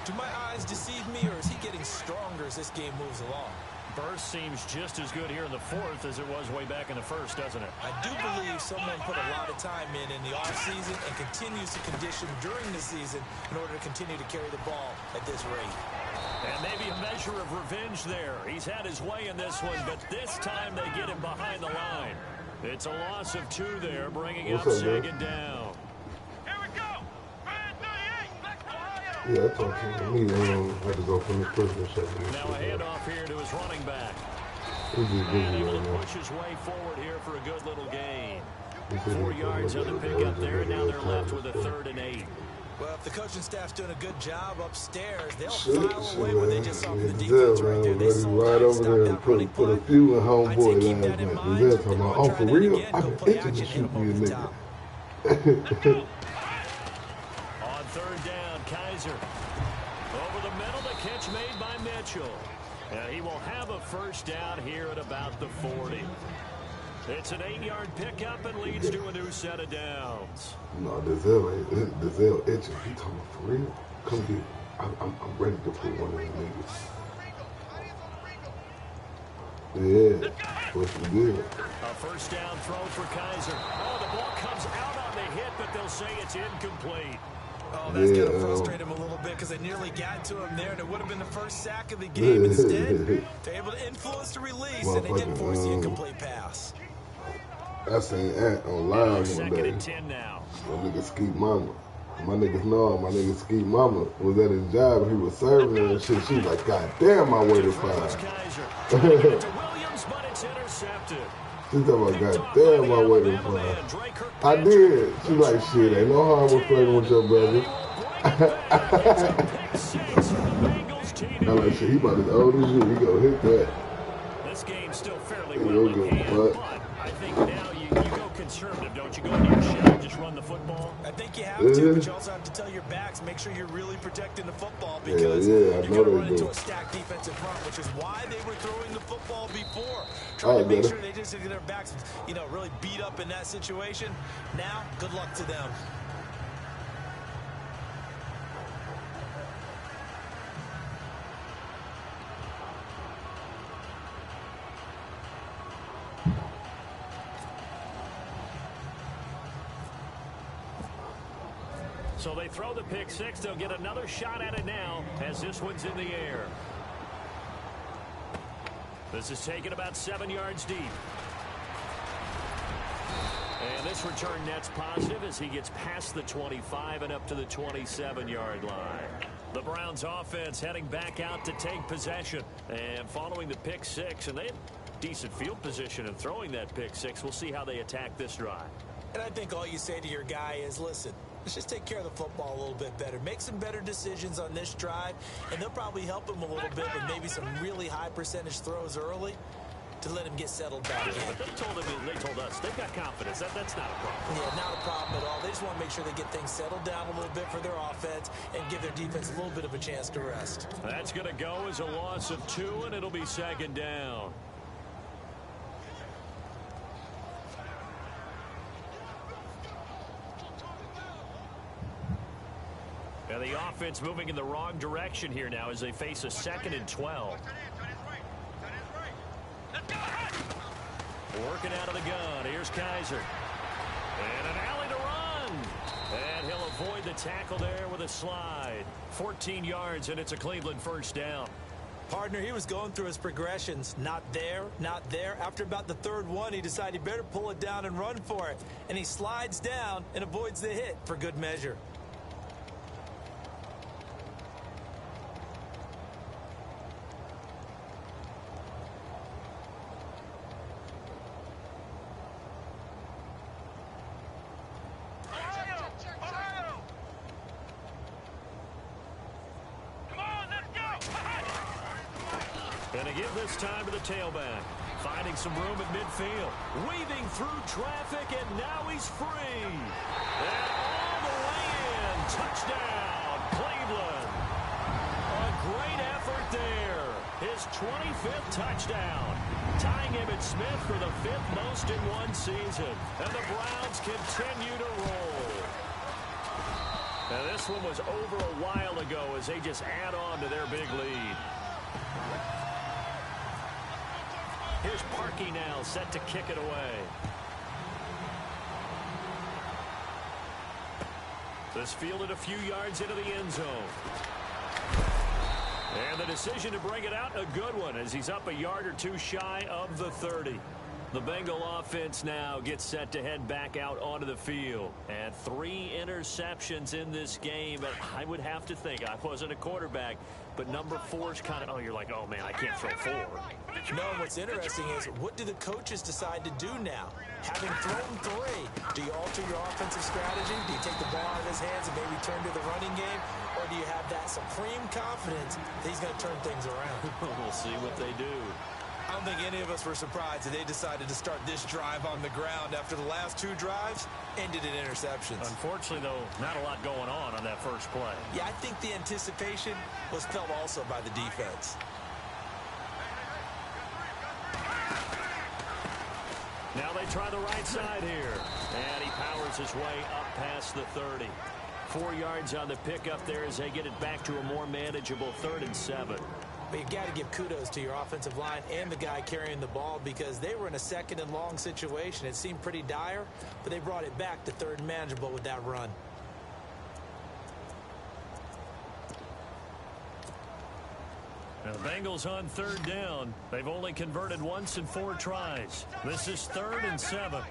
Do my eyes deceive me, or is he getting stronger as this game moves along? Burst seems just as good here in the fourth as it was way back in the first, doesn't it? I do believe someone put a lot of time in the offseason and continues to condition during the season in order to continue to carry the ball at this rate. And maybe a measure of revenge there. He's had his way in this one, but this time they get him behind the line. It's a loss of 2 there, bringing up second down. Here we go. Man 38. Back to Ohio. Yeah, I talked to him. He had to go from the prison shut. Now a handoff here to his running back. He's just busy And able right to now. push his way forward here for a good little gain. He said 4 he yards on the pickup there, and now they're left with a 3rd and 8. Well, if the coaching staff's doing a good job upstairs, they'll Shit, file away what they just saw from the man. defense right there. They Ready sold right out, over stopped there that and running put a play. few in I'd say homeboy keep last that in night. mind. They're They talking about, wanna oh, try for that real? again, I've go been play itching to action, shoot hit 'em you, over the nigga. top. On 3rd down, Kaiser. Over the middle, the catch made by Mitchell. And he will have a 1st down here at about the 40. It's an 8-yard pickup and leads to a new set of downs. No, Dezelle itching. He talking about for real? Come here. I'm ready to put one of them niggas. Yeah, what's the deal? A 1st down throw for Kaiser. Oh, the ball comes out on the hit, but they'll say it's incomplete. Oh, that's going to frustrate him a little bit because they nearly got to him there, and it would have been the 1st sack of the game. Instead, they're able to influence the release, and they didn't force the incomplete pass. I seen Ant online one 2nd day. and 10 now. My nigga Skeet Mama. My niggas know my nigga Skeet Mama was at his job and he was serving her and shit. She was like, God damn, I waited for her. Kaiser. Trying to get it to Williams, but it's intercepted. She talking about, God damn, I waited for her. I did. She like, shit, ain't no harm with flirting with your brother. I like, shit, he about as old as you. He gonna hit that. This game's still fairly well in hand, but I think now you go conservative, don't you? Go into your shell, just run the football. I think you have to, but you also have to tell your backs, make sure you're really protecting the football because you're going to run into a stacked defensive front, which is why they were throwing the football before. Trying to make sure they just get their backs, really beat up in that situation. Now, good luck to them. So they throw the pick 6. They'll get another shot at it now as this one's in the air. This is taken about 7 yards deep. And this return net's positive as he gets past the 25 and up to the 27-yard line. The Browns offense heading back out to take possession. And following the pick six, and they have decent field position in throwing that pick six. We'll see how they attack this drive. And I think all you say to your guy is, listen, let's just take care of the football a little bit better. Make some better decisions on this drive, and they'll probably help him a little bit with maybe some really high percentage throws early to let him get settled back in. But they told us they've got confidence. That's not a problem. Yeah, not a problem at all. They just want to make sure they get things settled down a little bit for their offense and give their defense a little bit of a chance to rest. That's going to go as a loss of 2, and it'll be second down. And the offense moving in the wrong direction here now as they face a 2nd and 12. Working out of the gun. Here's Kaiser. And an alley to run. And he'll avoid the tackle there with a slide. 14 yards, and it's a Cleveland first down. Partner, he was going through his progressions. Not there, not there. After about the 3rd one, he decided he better pull it down and run for it. And he slides down and avoids the hit for good measure. And to give this time to the tailback. Finding some room at midfield. Weaving through traffic, and now he's free. And all the way in. Touchdown, Cleveland. A great effort there. His 25th touchdown. Tying Emmitt Smith for the 5th most in one season. And the Browns continue to roll. Now this one was over a while ago as they just add on to their big lead. Here's Parkey now, set to kick it away. This fielded a few yards into the end zone. And the decision to bring it out, a good one, as he's up a yard or two shy of the 30. The Bengal offense now gets set to head back out onto the field. And 3 interceptions in this game. And I would have to think, I wasn't a quarterback, but number 4's kind of, oh, you're like, oh, man, I can't throw 4. No, what's interesting is, what do the coaches decide to do now? Having thrown 3, do you alter your offensive strategy? Do you take the ball out of his hands and maybe turn to the running game? Or do you have that supreme confidence that he's going to turn things around? We'll see what they do. I don't think any of us were surprised that they decided to start this drive on the ground after the last 2 drives ended in interceptions. Unfortunately, though, not a lot going on that first play. Yeah, I think the anticipation was felt also by the defense. Now they try the right side here. And he powers his way up past the 30. 4 yards on the pickup there as they get it back to a more manageable 3rd and 7. But you've got to give kudos to your offensive line and the guy carrying the ball, because they were in a 2nd and long situation. It seemed pretty dire, but they brought it back to 3rd and manageable with that run. Now the Bengals on 3rd down. They've only converted once in 4 tries. This is 3rd and 7.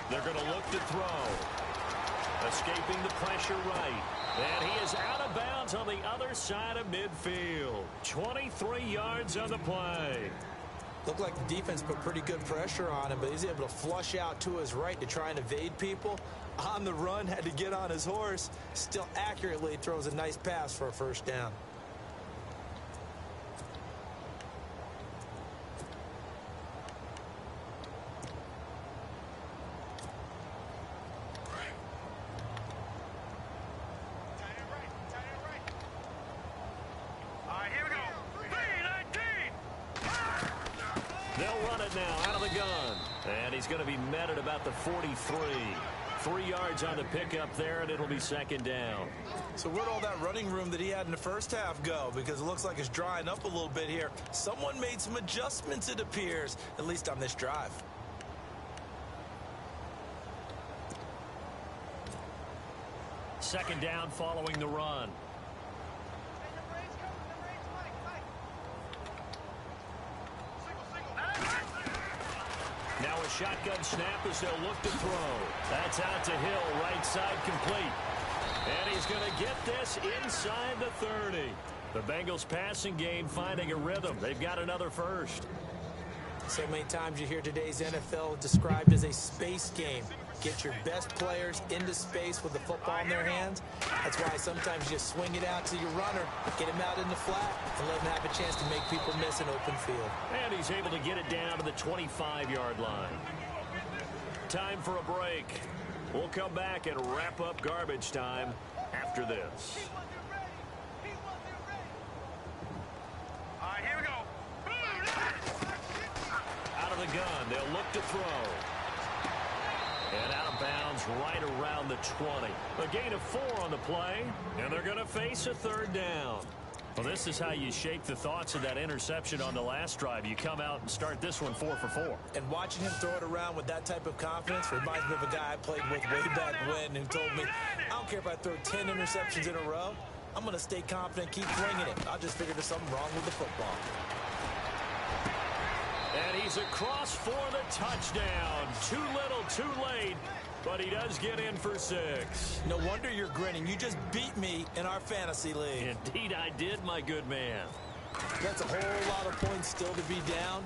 They're going to look to throw. Escaping the pressure right. And he is out of bounds on the other side of midfield. 23 yards on the play. Looked like the defense put pretty good pressure on him, but he's able to flush out to his right to try and evade people. On the run, had to get on his horse. Still accurately throws a nice pass for a first down. They'll run it now out of the gun. And he's going to be met at about the 43. 3 yards on the pickup there, and it'll be 2nd down. So where'd all that running room that he had in the first half go? Because it looks like it's drying up a little bit here. Someone made some adjustments, it appears, at least on this drive. Second down following the run. shotgun snap as they'll look to throw. That's out to Hill, right side complete. And he's going to get this inside the 30. The Bengals passing game finding a rhythm. They've got another first. So many times you hear today's NFL described as a space game. Get your best players into space with the football in their hands. That's why sometimes you swing it out to your runner, get him out in the flat, and let him have a chance to make people miss an open field. And he's able to get it down to the 25-yard line. Time for a break. We'll come back and wrap up garbage time after this. All right, here we go. Out of the gun, they'll look to throw. And out of bounds right around the 20. A gain of 4 on the play, and they're going to face a third down. Well, this is how you shake the thoughts of that interception on the last drive. You come out and start this one 4 for 4. And watching him throw it around with that type of confidence reminds me of a guy I played with way back when who told me, I don't care if I throw 10 interceptions in a row. I'm going to stay confident, keep flinging it. I'll just figure there's something wrong with the football. And he's across for the touchdown. Too little, too late. But he does get in for 6. No wonder you're grinning. You just beat me in our fantasy league. Indeed I did, my good man. That's a whole lot of points still to be down.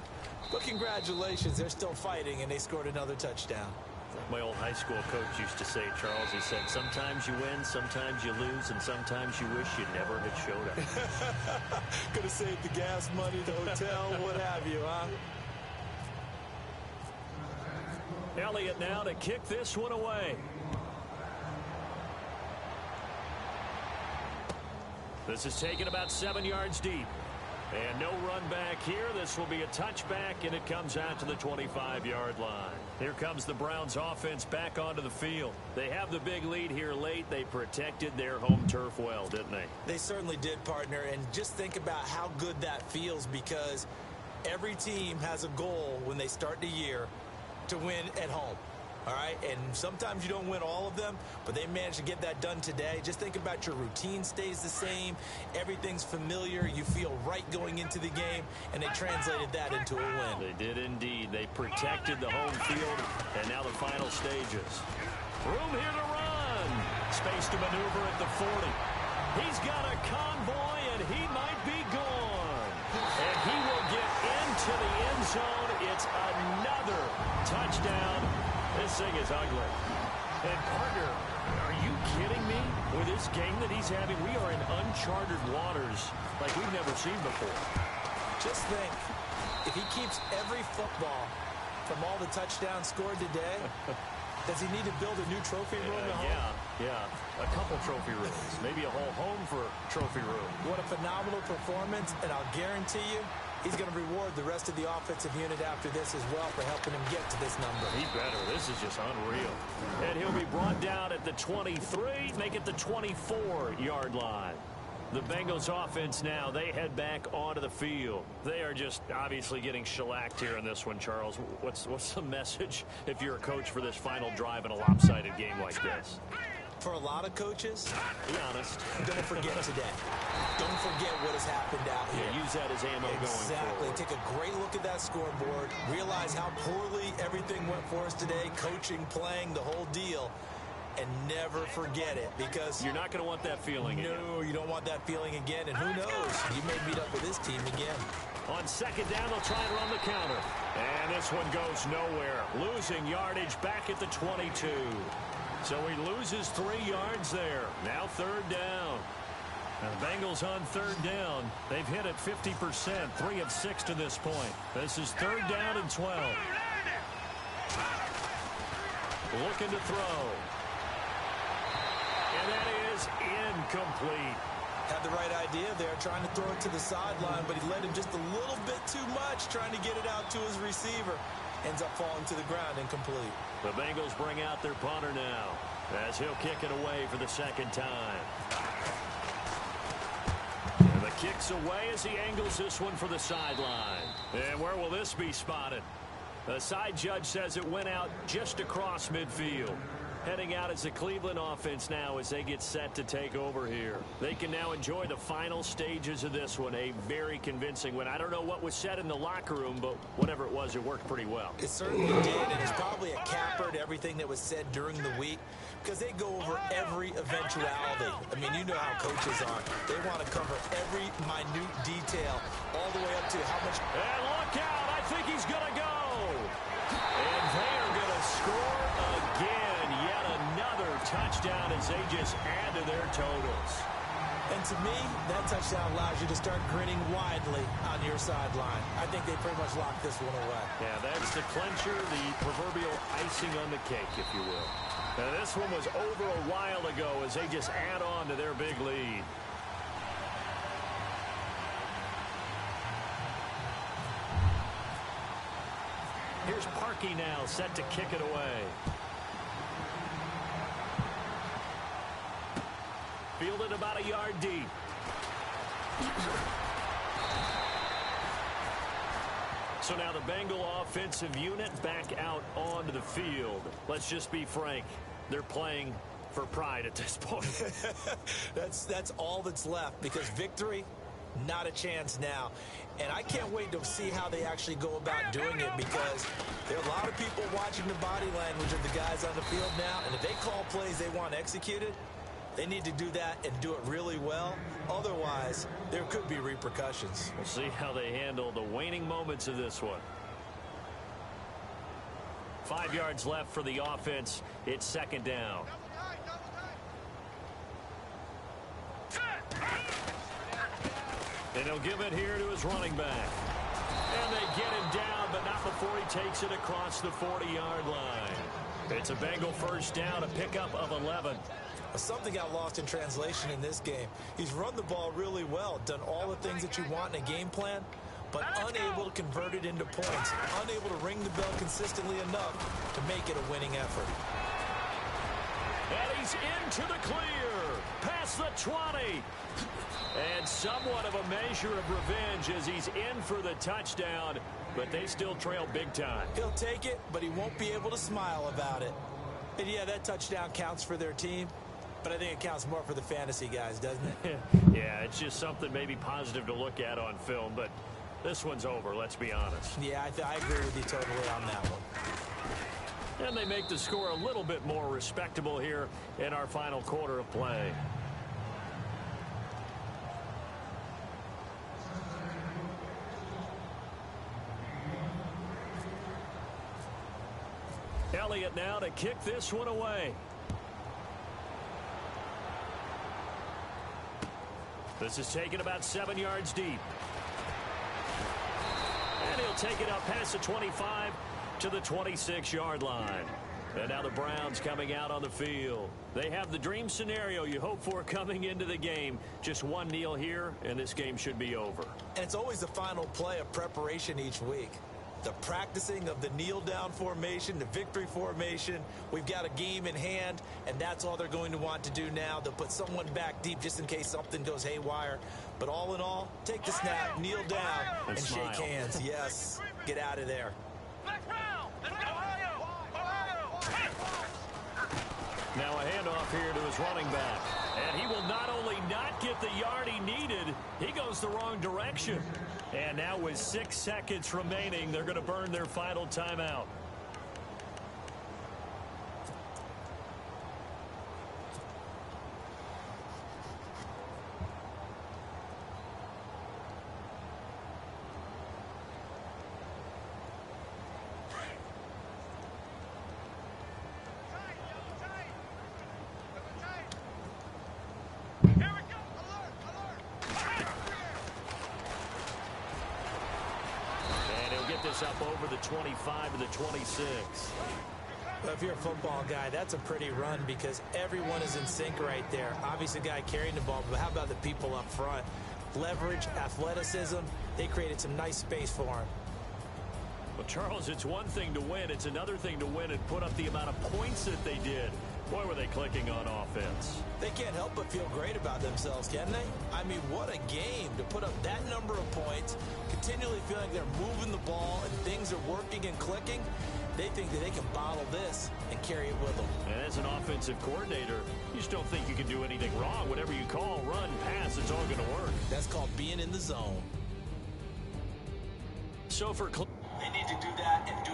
But congratulations, they're still fighting, and they scored another touchdown. My old high school coach used to say, Charles, he said, sometimes you win, sometimes you lose, and sometimes you wish you never had showed up. Could have saved the gas money, the hotel, what have you, huh? Elliott now to kick this one away. This is taken about 7 yards deep. And no run back here. This will be a touchback, and it comes out to the 25-yard line. Here comes the Browns offense back onto the field. They have the big lead here late. They protected their home turf well, didn't they? They certainly did, partner. And just think about how good that feels, because every team has a goal when they start the year to win at home. All right, and sometimes you don't win all of them, but they managed to get that done today. Just think about your routine stays the same. Everything's familiar. You feel right going into the game, and they translated that into a win. They did indeed. They protected the home field, and now the final stages. Room here to run. Space to maneuver at the 40. He's got a convoy, and he might be gone. And he will get into the end zone. It's another touchdown. This thing is ugly. And, partner, are you kidding me? With this game that he's having, we are in uncharted waters like we've never seen before. Just think, if he keeps every football from all the touchdowns scored today, does he need to build a new trophy room at home? Yeah. A couple trophy rooms. Maybe a whole home for trophy room. What a phenomenal performance, and I'll guarantee you, he's going to reward the rest of the offensive unit after this as well for helping him get to this number. He better. This is just unreal. And he'll be brought down at the 23, make it the 24-yard line. The Bengals offense now, they head back onto the field. They are just obviously getting shellacked here in this one, Charles. What's the message if you're a coach for this final drive in a lopsided game like this? For a lot of coaches, be honest, don't forget today. Don't forget what has happened out here. Yeah, use that as ammo going forward. Take a great look at that scoreboard. Realize how poorly everything went for us today. Coaching, playing, the whole deal. And never forget it, because you're not going to want that feeling again. No, you don't want that feeling again. And who knows? You may meet up with this team again. On second down, they'll try and run the counter. And this one goes nowhere. Losing yardage back at the 22. So he loses 3 yards there. Now third down. And the Bengals on third down. They've hit it 50%, 3 of 6 to this point. This is third down and 12. Looking to throw. And that is incomplete. Had the right idea there, trying to throw it to the sideline, but he led him just a little bit too much, trying to get it out to his receiver. Ends up falling to the ground, incomplete. The Bengals bring out their punter now, as he'll kick it away for the second time. And the kick's away as he angles this one for the sideline. And where will this be spotted? The side judge says it went out just across midfield. Heading out as the Cleveland offense now as they get set to take over here. They can now enjoy the final stages of this one. A very convincing one. I don't know what was said in the locker room, but whatever it was, it worked pretty well. It certainly did, and it's probably a capper to everything that was said during the week because they go over every eventuality. I mean, you know how coaches are. They want to cover every minute detail all the way up to how much. And look out. I think he's going to go. And they are going to score again. Yet another touchdown as they just add to their totals. And to me, that touchdown allows you to start grinning widely on your sideline. I think they pretty much locked this one away. Yeah, that's the clincher, the proverbial icing on the cake, if you will. Now, this one was over a while ago as they just add on to their big lead. Here's Parkey now, set to kick it away. Fielded about a yard deep. So now the Bengal offensive unit back out onto the field. Let's just be frank. They're playing for pride at this point. That's all that's left because victory, not a chance now. And I can't wait to see how they actually go about doing it because there are a lot of people watching the body language of the guys on the field now. And if they call plays they want executed, they need to do that and do it really well. Otherwise, there could be repercussions. We'll see how they handle the waning moments of this one. 5 yards left for the offense. It's second down. And he'll give it here to his running back. And they get him down, but not before he takes it across the 40-yard line. It's a Bengal first down, a pickup of 11. Something got lost in translation in this game. He's run the ball really well, done all the things that you want in a game plan, but unable to convert it into points, unable to ring the bell consistently enough to make it a winning effort. And he's into the clear, past the 20. And somewhat of a measure of revenge as he's in for the touchdown, but they still trail big time. He'll take it, but he won't be able to smile about it. And yeah, that touchdown counts for their team, but I think it counts more for the fantasy guys, doesn't it? Yeah, it's just something maybe positive to look at on film, but this one's over, let's be honest. Yeah, I agree with you totally on that one. And they make the score a little bit more respectable here in our final quarter of play. Elliott now to kick this one away. This is taken about 7 yards deep. And he'll take it up past the 25 to the 26-yard line. And now the Browns coming out on the field. They have the dream scenario you hope for coming into the game. Just one kneel here, and this game should be over. And it's always the final play of preparation each week. The practicing of the kneel-down formation, the victory formation. We've got a game in hand, and that's all they're going to want to do now. They'll put someone back deep just in case something goes haywire. But all in all, take the snap, kneel down, and shake hands. Yes, get out of there. Now a handoff here to his running back. And he will not only not get the yard he needed, he goes the wrong direction. And now with 6 seconds remaining, they're going to burn their final timeout. This up over the 25 and the 26. Well, if you're a football guy, that's a pretty run because everyone is in sync right there. Obviously, the guy carrying the ball, but how about the people up front? Leverage, athleticism, they created some nice space for him. Well, Charles, it's one thing to win. It's another thing to win and put up the amount of points that they did. Boy, were they clicking on offense. They can't help but feel great about themselves, can they? I mean, what a game to put up that number of points, continually feeling they're moving the ball and things are working and clicking. They think that they can bottle this and carry it with them. And as an offensive coordinator, you just don't think you can do anything wrong. Whatever you call, run, pass, it's all going to work. That's called being in the zone. So for they need to do that and